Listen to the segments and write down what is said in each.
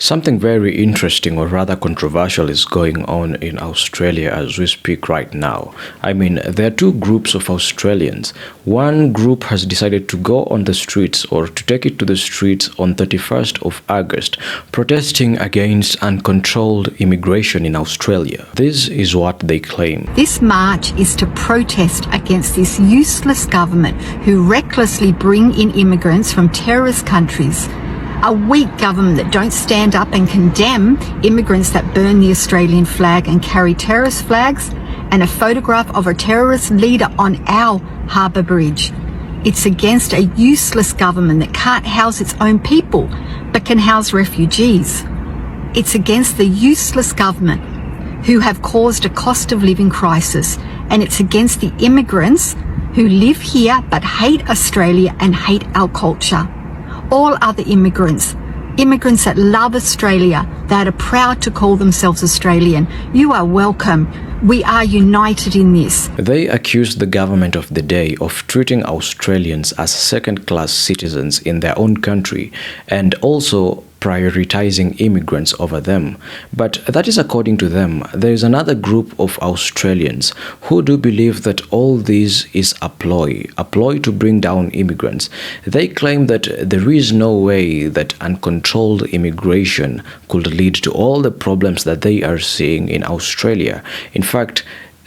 Something very interesting or rather controversial is going on in Australia as we speak right now. I mean, there are two groups of Australians. One group has decided to go on the streets or to take it to the streets on 31st of August, protesting against uncontrolled immigration in Australia. This is what they claim. This march is to protest against this useless government who recklessly bring in immigrants from terrorist countries. A weak government that don't stand up and condemn immigrants that burn the Australian flag and carry terrorist flags, and a photograph of a terrorist leader on our harbour bridge. It's against a useless government that can't house its own people but can house refugees. It's against the useless government who have caused a cost of living crisis, and it's against the immigrants who live here but hate Australia and hate our culture. All other immigrants that love Australia, that are proud to call themselves Australian, you are welcome. We are united in this. They accuse the government of the day of treating Australians as second-class citizens in their own country and also prioritizing immigrants over them. But that is according to them. There is another group of Australians who do believe that all this is a ploy to bring down immigrants. They claim that there is no way that uncontrolled immigration could lead to all the problems that they are seeing in Australia. In fact,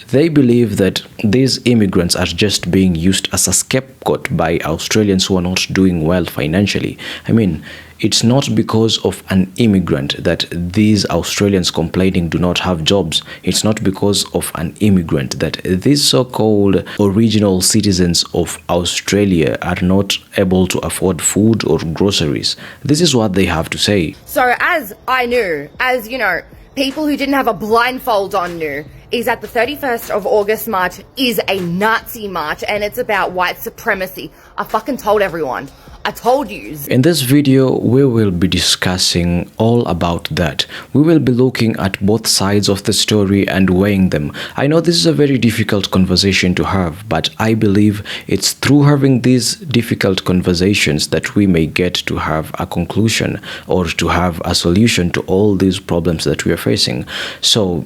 they believe that these immigrants are just being used as a scapegoat by Australians who are not doing well financially. I mean, it's not because of an immigrant that these Australians complaining do not have jobs. It's not because of an immigrant that these so-called original citizens of Australia are not able to afford food or groceries. This is what they have to say. So as I knew, as you know, people who didn't have a blindfold on knew, is that the 31st of August march is a Nazi march and it's about white supremacy. I fucking told everyone. I told you. In this video, we will be discussing all about that. We will be looking at both sides of the story and weighing them. I know this is a very difficult conversation to have, but I believe it's through having these difficult conversations that we may get to have a conclusion or to have a solution to all these problems that we are facing. So,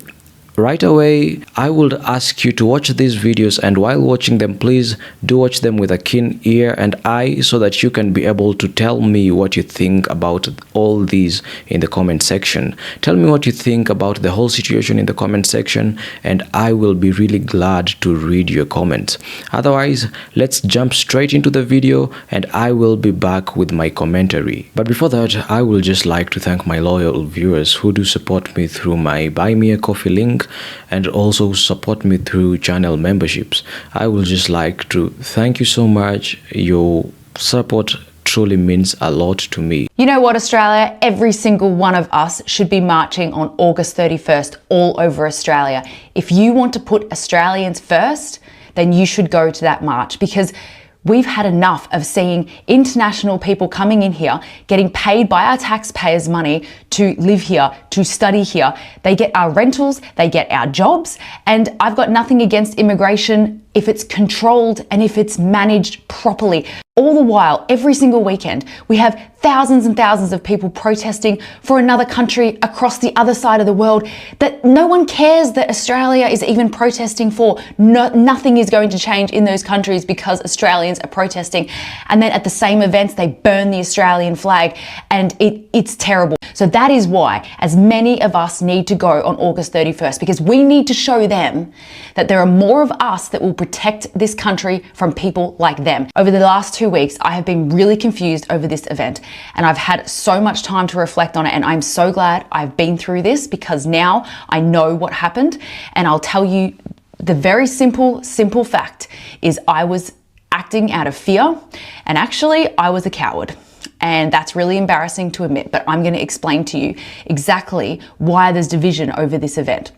right away, I would ask you to watch these videos, and while watching them, please do watch them with a keen ear and eye so that you can be able to tell me what you think about all these in the comment section. Tell me what you think about the whole situation in the comment section, and I will be really glad to read your comments. Otherwise, let's jump straight into the video and I will be back with my commentary. But before that, I will just like to thank my loyal viewers who do support me through my Buy Me a Coffee link and also support me through channel memberships. I would just like to thank you so much. Your support truly means a lot to me. You know what, Australia? Every single one of us should be marching on August 31st all over Australia. If you want to put Australians first, then you should go to that march, because we've had enough of seeing international people coming in here, getting paid by our taxpayers' money to live here, to study here. They get our rentals, they get our jobs, and I've got nothing against immigration if it's controlled and if it's managed properly. All the while, every single weekend, we have thousands and thousands of people protesting for another country across the other side of the world that no one cares that Australia is even protesting for. Nothing is going to change in those countries because Australians are protesting. And then at the same events, they burn the Australian flag, and it's terrible. So that is why as many of us need to go on August 31st, because we need to show them that there are more of us that will protect this country from people like them. Over the last 2 weeks, I have been really confused over this event, and I've had so much time to reflect on it, and I'm so glad I've been through this, because now I know what happened. And I'll tell you the very simple fact is I was acting out of fear, and actually I was a coward. And that's really embarrassing to admit, but I'm going to explain to you exactly why there's division over this event.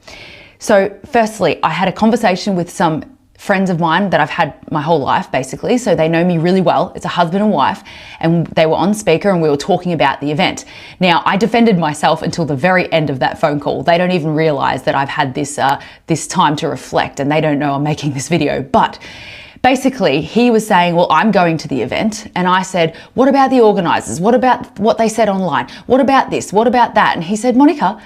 So firstly, I had a conversation with some friends of mine that I've had my whole life, basically. So they know me really well. It's a husband and wife, and they were on speaker and we were talking about the event. Now, I defended myself until the very end of that phone call. They don't even realize that I've had this time to reflect, and they don't know I'm making this video. But basically he was saying, well, I'm going to the event. And I said, what about the organisers? What about what they said online? What about this? What about that? And he said, Monica,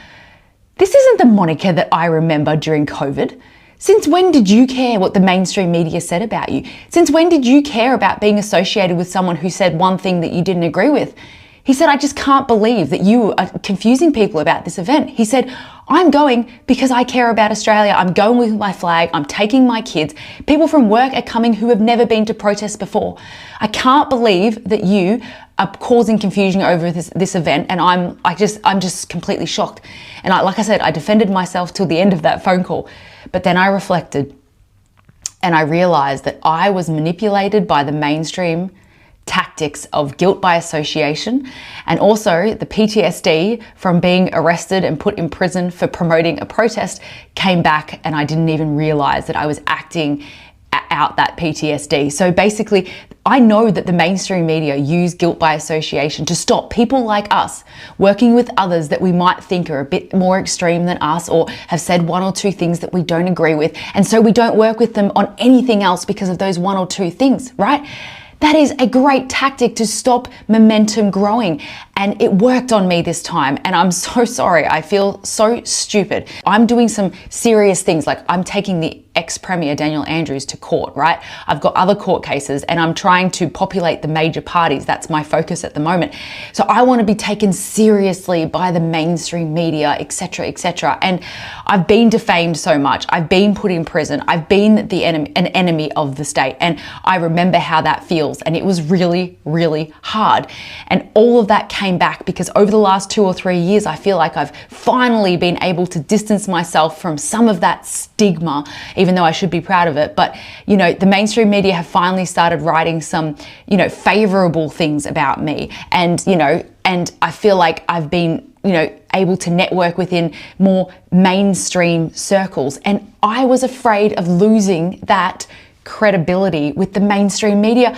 this isn't the Monica that I remember during COVID. Since when did you care what the mainstream media said about you? Since when did you care about being associated with someone who said one thing that you didn't agree with? He said, I just can't believe that you are confusing people about this event. He said, I'm going because I care about Australia. I'm going with my flag. I'm taking my kids. People from work are coming who have never been to protests before. I can't believe that you are causing confusion over this event, and I'm just completely shocked. And like I said, I defended myself till the end of that phone call. But then I reflected and I realized that I was manipulated by the mainstream tactics of guilt by association, and also the PTSD from being arrested and put in prison for promoting a protest came back, and I didn't even realize that I was acting out that PTSD. So basically, I know that the mainstream media use guilt by association to stop people like us working with others that we might think are a bit more extreme than us or have said one or two things that we don't agree with. And so we don't work with them on anything else because of those one or two things, right? That is a great tactic to stop momentum growing. And it worked on me this time. And I'm so sorry. I feel so stupid. I'm doing some serious things. Like I'm taking the ex-Premier Daniel Andrews to court, right? I've got other court cases and I'm trying to populate the major parties. That's my focus at the moment. So I want to be taken seriously by the mainstream media, etc., etc. And I've been defamed so much. I've been put in prison. I've been an enemy of the state. And I remember how that feels. And it was really, really hard. And all of that came back because over the last 2 or 3 years, I feel like I've finally been able to distance myself from some of that stigma, even though I should be proud of it. But, you know, the mainstream media have finally started writing some, you know, favorable things about me. And, you know, and I feel like I've been, you know, able to network within more mainstream circles. And I was afraid of losing that credibility with the mainstream media.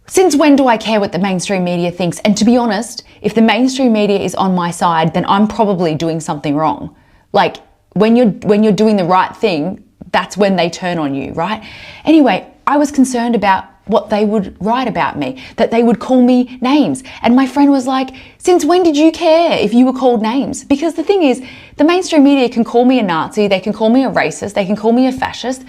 Since when do I care what the mainstream media thinks? And to be honest, if the mainstream media is on my side, then I'm probably doing something wrong. Like when you're doing the right thing, that's when they turn on you, right? Anyway, I was concerned about what they would write about me, that they would call me names. And my friend was like, since when did you care if you were called names? Because the thing is, the mainstream media can call me a Nazi, they can call me a racist, they can call me a fascist.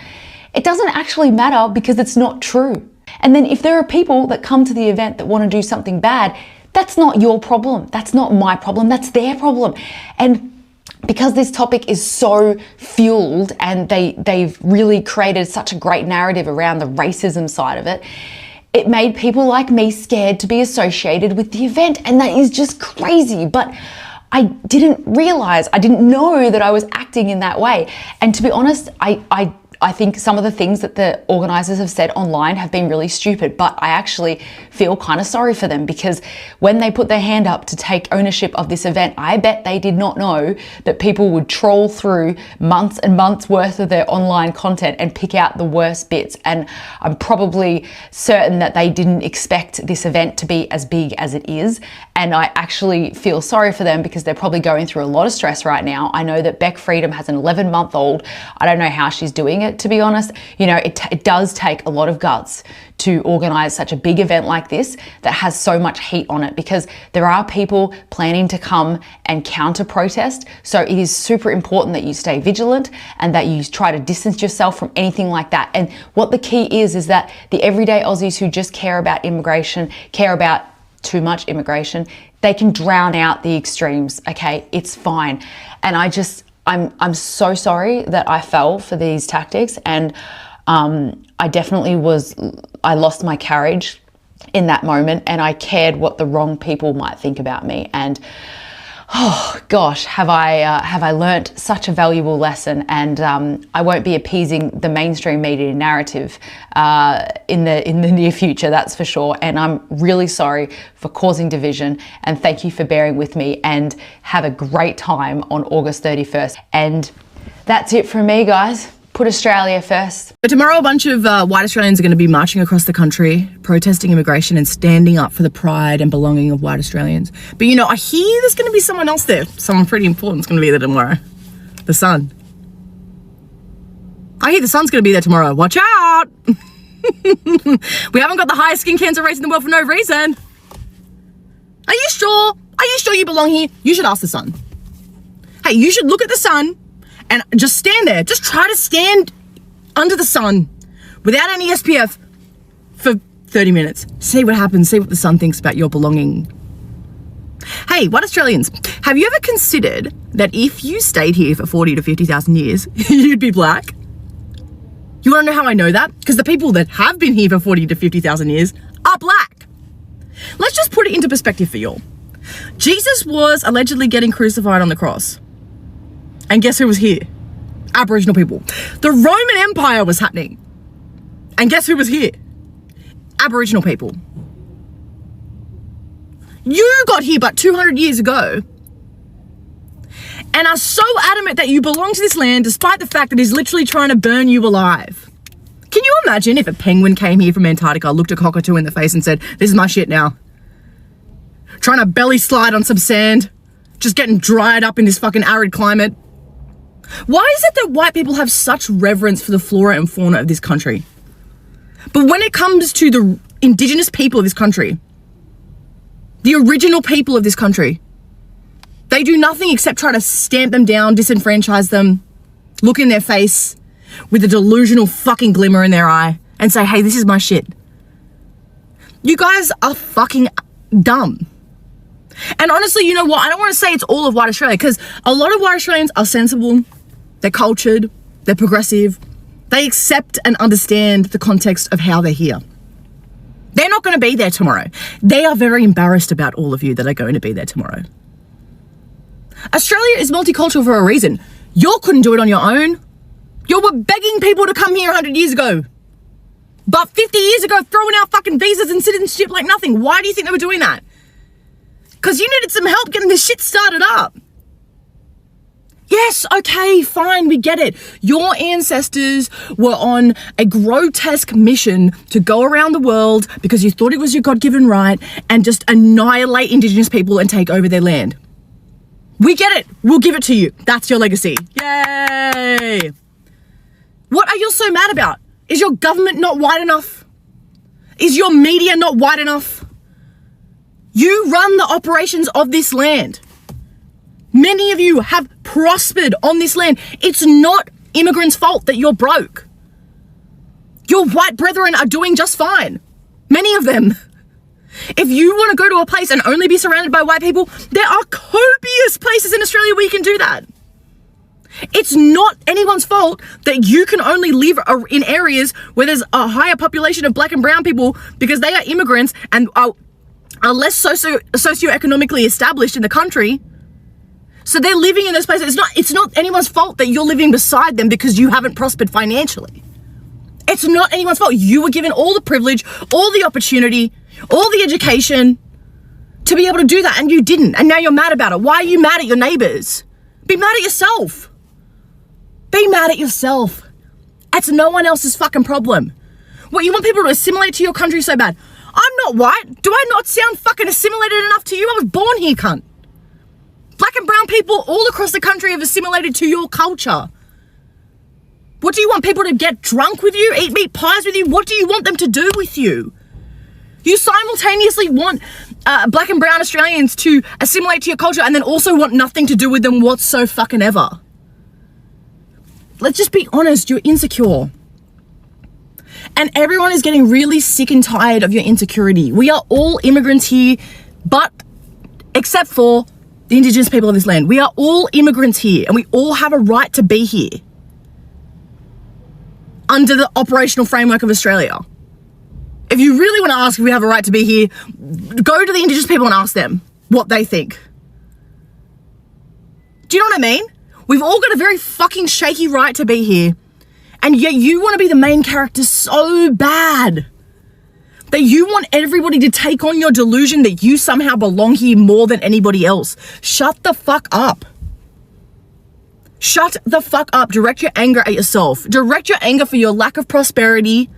It doesn't actually matter because it's not true. And then if there are people that come to the event that want to do something bad, that's not your problem. That's not my problem. That's their problem. And because this topic is so fueled and they've really created such a great narrative around the racism side of it, it made people like me scared to be associated with the event. And that is just crazy. But I didn't realize, I didn't know that I was acting in that way. And to be honest, I think some of the things that the organisers have said online have been really stupid, but I actually feel kind of sorry for them because when they put their hand up to take ownership of this event, I bet they did not know that people would troll through months and months worth of their online content and pick out the worst bits. And I'm probably certain that they didn't expect this event to be as big as it is. And I actually feel sorry for them because they're probably going through a lot of stress right now. I know that Beck Freedom has an 11-month-old. I don't know how she's doing it, to be honest. You know, it does take a lot of guts to organize such a big event like this that has so much heat on it because there are people planning to come and counter protest. So it is super important that you stay vigilant and that you try to distance yourself from anything like that. And what the key is that the everyday Aussies who just care about immigration, care about too much immigration, they can drown out the extremes. Okay, it's fine. And I'm so sorry that I fell for these tactics, and I definitely I lost my courage in that moment, and I cared what the wrong people might think about me. And oh gosh, have I learnt such a valuable lesson, and I won't be appeasing the mainstream media narrative in the near future, that's for sure. And I'm really sorry for causing division, and thank you for bearing with me, and have a great time on August 31st. And that's it from me, guys. Put Australia first. But tomorrow, a bunch of white Australians are going to be marching across the country, protesting immigration and standing up for the pride and belonging of white Australians. But, you know, I hear there's going to be someone else there. Someone pretty important's going to be there tomorrow. The sun. I hear the sun's going to be there tomorrow. Watch out! We haven't got the highest skin cancer rates in the world for no reason. Are you sure? Are you sure you belong here? You should ask the sun. Hey, you should look at the sun and just stand there. Just try to stand under the sun without any SPF for 30 minutes. See what happens. See what the sun thinks about your belonging. Hey, white Australians, have you ever considered that if you stayed here for 40 to 50,000 years, you'd be black? You want to know how I know that? Because the people that have been here for 40 to 50,000 years are black. Let's just put it into perspective for y'all. Jesus was allegedly getting crucified on the cross. And guess who was here? Aboriginal people. The Roman Empire was happening. And guess who was here? Aboriginal people. You got here but 200 years ago and are so adamant that you belong to this land despite the fact that he's literally trying to burn you alive. Can you imagine if a penguin came here from Antarctica, looked a cockatoo in the face and said, this is my shit now? Trying to belly slide on some sand, just getting dried up in this fucking arid climate. Why is it that white people have such reverence for the flora and fauna of this country? But when it comes to the indigenous people of this country, the original people of this country, they do nothing except try to stamp them down, disenfranchise them, look in their face with a delusional fucking glimmer in their eye and say, hey, this is my shit. You guys are fucking dumb. And honestly, you know what? I don't want to say it's all of white Australia because a lot of white Australians are sensible, they're cultured, they're progressive, they accept and understand the context of how they're here. They're not going to be there tomorrow. They are very embarrassed about all of you that are going to be there tomorrow. Australia is multicultural for a reason. You couldn't do it on your own. You were begging people to come here 100 years ago. But 50 years ago, throwing out fucking visas and citizenship like nothing. Why do you think they were doing that? Because you needed some help getting this shit started up. Yes, okay, fine, we get it. Your ancestors were on a grotesque mission to go around the world because you thought it was your God-given right and just annihilate Indigenous people and take over their land. We get it. We'll give it to you. That's your legacy. Yay! What are you so mad about? Is your government not white enough? Is your media not white enough? You run the operations of this land. Many of you have prospered on this land. It's not immigrants' fault that you're broke. Your white brethren are doing just fine. Many of them. If you want to go to a place and only be surrounded by white people, there are copious places in Australia where you can do that. It's not anyone's fault that you can only live in areas where there's a higher population of black and brown people because they are immigrants and are less socioeconomically established in the country. So they're living in those places. It's not anyone's fault that you're living beside them because you haven't prospered financially. It's not anyone's fault. You were given all the privilege, all the opportunity, all the education to be able to do that, and you didn't. And now you're mad about it. Why are you mad at your neighbors? Be mad at yourself. Be mad at yourself. It's no one else's fucking problem. What, you want people to assimilate to your country so bad? I'm not white. Do I not sound fucking assimilated enough to you? I was born here, cunt. Black and brown people all across the country have assimilated to your culture. What do you want people to get drunk with you? Eat meat pies with you? What do you want them to do with you? You simultaneously want black and brown Australians to assimilate to your culture and then also want nothing to do with them whatsoever. Let's just be honest, you're insecure. And everyone is getting really sick and tired of your insecurity. We are all immigrants here, but except for the Indigenous people of this land. We are all immigrants here and we all have a right to be here under the operational framework of Australia. If you really want to ask if we have a right to be here, go to the Indigenous people and ask them what they think. Do you know what I mean? We've all got a very fucking shaky right to be here, and yet you want to be the main character so bad that you want everybody to take on your delusion that you somehow belong here more than anybody else. Shut the fuck up. Shut the fuck up. Direct your anger at yourself. Direct your anger for your lack of prosperity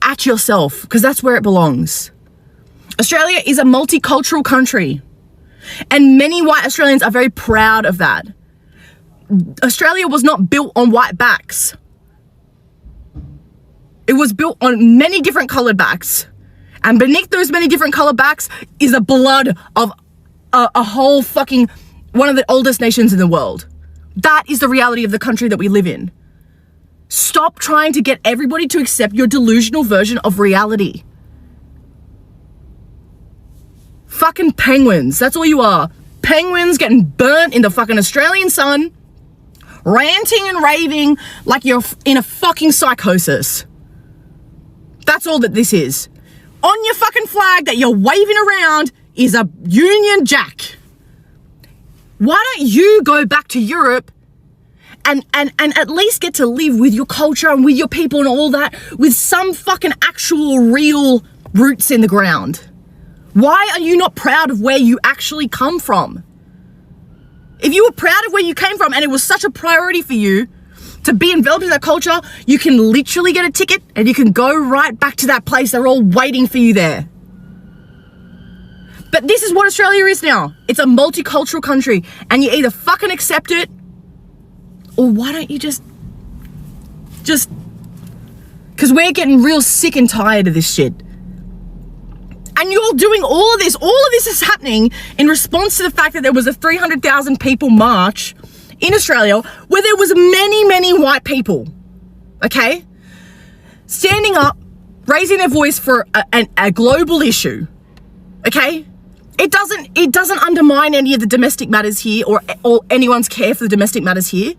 at yourself, because that's where it belongs. Australia is a multicultural country, and many white Australians are very proud of that. Australia was not built on white backs. It was built on many different colored backs. And beneath those many different colored backs is the blood of a whole fucking one of the oldest nations in the world. That is the reality of the country that we live in. Stop trying to get everybody to accept your delusional version of reality. Fucking penguins, that's all you are. Penguins getting burnt in the fucking Australian sun, ranting and raving like you're in a fucking psychosis. That's all that this is. On your fucking flag that you're waving around is a Union Jack. Why don't you go back to Europe and at least get to live with your culture and with your people and all that with some fucking actual real roots in the ground? Why are you not proud of where you actually come from? If you were proud of where you came from and it was such a priority for you to be enveloped in that culture, you can literally get a ticket and you can go right back to that place. They're all waiting for you there. But this is what Australia is now. It's a multicultural country and you either fucking accept it or why don't you just, because we're getting real sick and tired of this shit. And you're doing all of this is happening in response to the fact that there was a 300,000 people march in Australia where there was many white people, okay, standing up, raising their voice for a global issue, okay? It doesn't undermine any of the domestic matters here or anyone's care for the domestic matters here.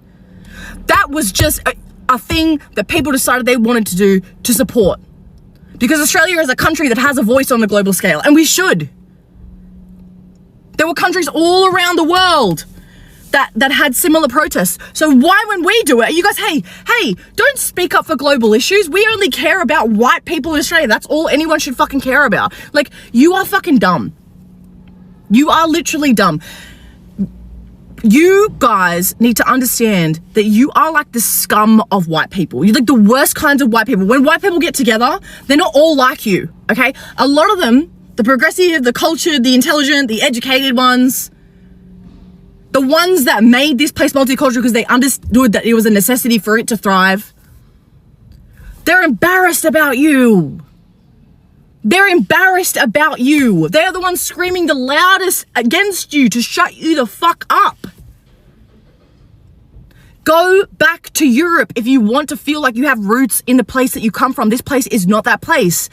That was just a thing that people decided they wanted to do to support. Because Australia is a country that has a voice on the global scale, and we should. There were countries all around the world that had similar protests. So why, when we do it, are you guys, hey, don't speak up for global issues. We only care about white people in Australia. That's all anyone should fucking care about. Like, you are fucking dumb. You are literally dumb. You guys need to understand that you are like the scum of white people. You're like the worst kinds of white people. When white people get together, they're not all like you, okay? A lot of them, the progressive, the cultured, the intelligent, the educated ones, the ones that made this place multicultural because they understood that it was a necessity for it to thrive, they're embarrassed about you. They're embarrassed about you. They're the ones screaming the loudest against you to shut you the fuck up. Go back to Europe if you want to feel like you have roots in the place that you come from. This place is not that place.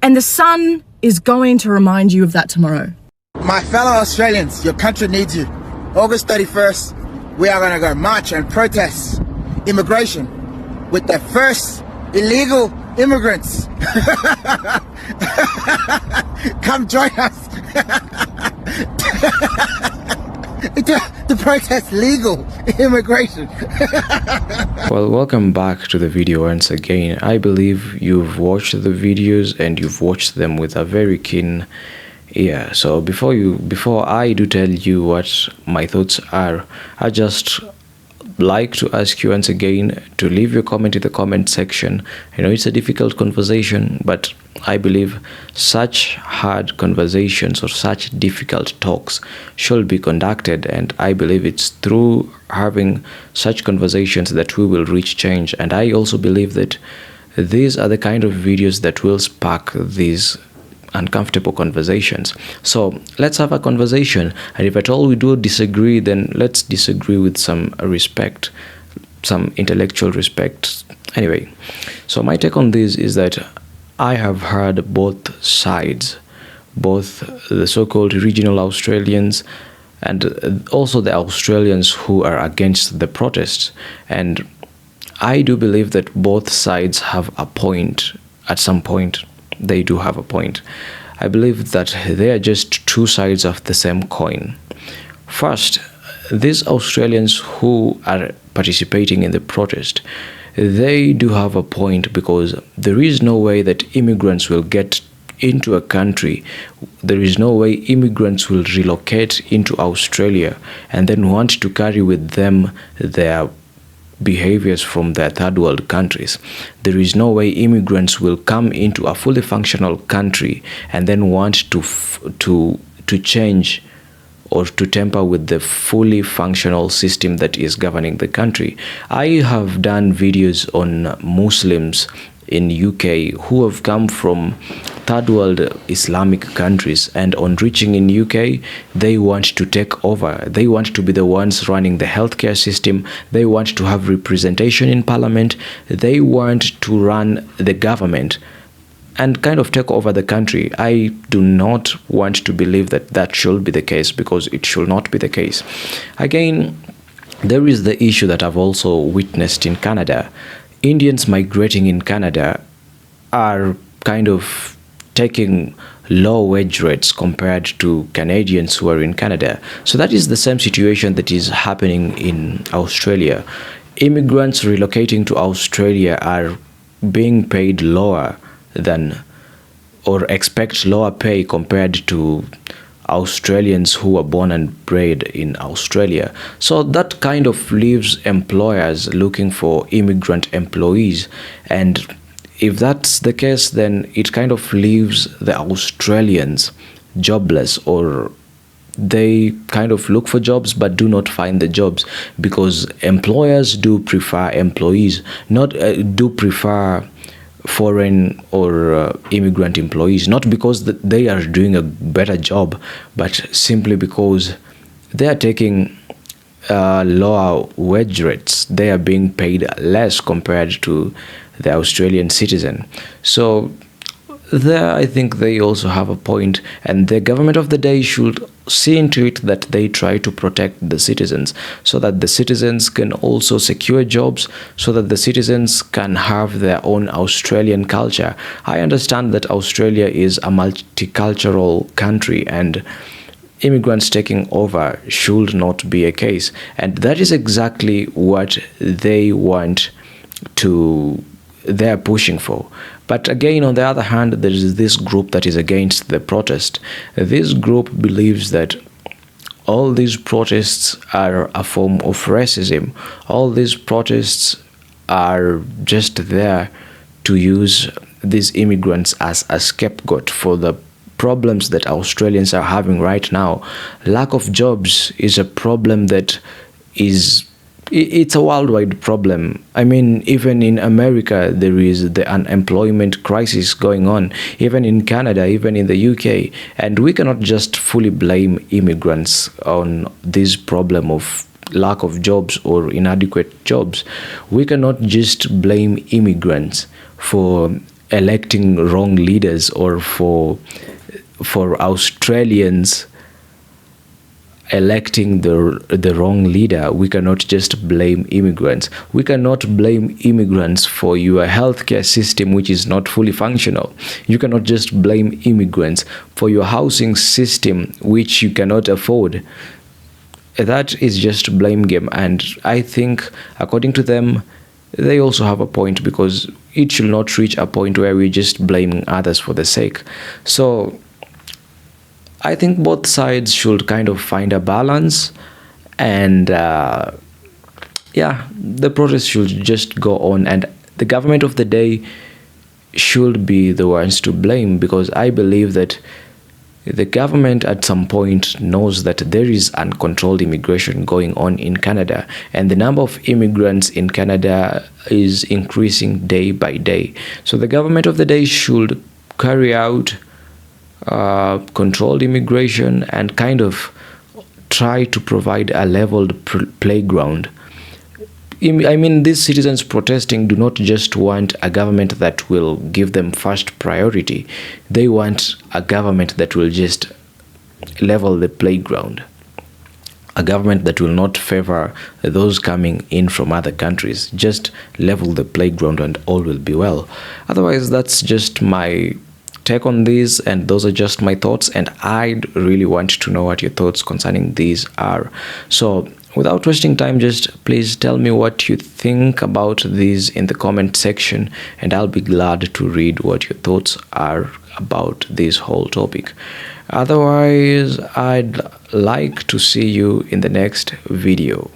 And the sun is going to remind you of that tomorrow. My fellow Australians, your country needs you. August 31st, we are going to go march and protest immigration with the first illegal immigrants. Come join us to protest legal immigration. Well, welcome back to the video once again. I believe you've watched the videos and you've watched them with a very keen ear. So before I do tell you what my thoughts are, I just like to ask you once again to leave your comment in the comment section. I know it's a difficult conversation, but I believe such hard conversations or such difficult talks should be conducted, and I believe it's through having such conversations that we will reach change. And I also believe that these are the kind of videos that will spark these uncomfortable conversations. So let's have a conversation, and if at all we do disagree, then let's disagree with some respect, some intellectual respect. Anyway, so my take on this is that I have heard both sides, both the so-called regional Australians and also the Australians who are against the protests, and I do believe that both sides have a point. At some point they do have a point. I believe that they are just two sides of the same coin. First, these Australians who are participating in the protest, they do have a point, because there is no way that immigrants will get into a country, there is no way immigrants will relocate into Australia and then want to carry with them their behaviors from their third world countries. There is no way immigrants will come into a fully functional country and then want to change or to tamper with the fully functional system that is governing the country. I have done videos on Muslims in UK who have come from third world Islamic countries, and on reaching in UK, they want to take over. They want to be the ones running the healthcare system. They want to have representation in parliament. They want to run the government and kind of take over the country. I do not want to believe that that should be the case, because it should not be the case. Again, there is the issue that I've also witnessed in Canada. Indians migrating in Canada are kind of taking low wage rates compared to Canadians who are in Canada. So that is the same situation that is happening in Australia. Immigrants relocating to Australia are being paid lower than, or expect lower pay compared to Australians who were born and bred in Australia. So that kind of leaves employers looking for immigrant employees, and if that's the case, then it kind of leaves the Australians jobless, or they kind of look for jobs but do not find the jobs, because employers do prefer employees, not do prefer foreign or immigrant employees, not because they are doing a better job, but simply because they are taking lower wage rates. They are being paid less compared to the Australian citizen. So there, I think they also have a point, and the government of the day should see into it that they try to protect the citizens, so that the citizens can also secure jobs, so that the citizens can have their own Australian culture. I understand that Australia is a multicultural country, and immigrants taking over should not be a case, and that is exactly what they want to, they're pushing for. But again, on the other hand, there is this group that is against the protest. This group believes that all these protests are a form of racism. All these protests are just there to use these immigrants as a scapegoat for the problems that Australians are having right now. Lack of jobs is a problem that it's a worldwide problem. I mean, even in America, there is the unemployment crisis going on, even in Canada, even in the UK. And we cannot just fully blame immigrants on this problem of lack of jobs or inadequate jobs. We cannot just blame immigrants for electing wrong leaders, or for Australians electing the wrong leader. We cannot just blame immigrants. We cannot blame immigrants for your healthcare system, which is not fully functional. You cannot just blame immigrants for your housing system, which you cannot afford. That is just blame game, and I think, according to them, they also have a point, because it should not reach a point where we're just blaming others for the sake. So I think both sides should kind of find a balance, and yeah, the protest should just go on, and the government of the day should be the ones to blame, because I believe that the government at some point knows that there is uncontrolled immigration going on in Canada, and the number of immigrants in Canada is increasing day by day. So the government of the day should carry out controlled immigration and kind of try to provide a leveled playground. I mean, these citizens protesting do not just want a government that will give them first priority. They want a government that will just level the playground. A government that will not favor those coming in from other countries. Just level the playground and all will be well. Otherwise, that's just my take on these, and those are just my thoughts, and I'd really want to know what your thoughts concerning these are. So without wasting time, just please tell me what you think about these in the comment section, and I'll be glad to read what your thoughts are about this whole topic. Otherwise, I'd like to see you in the next video.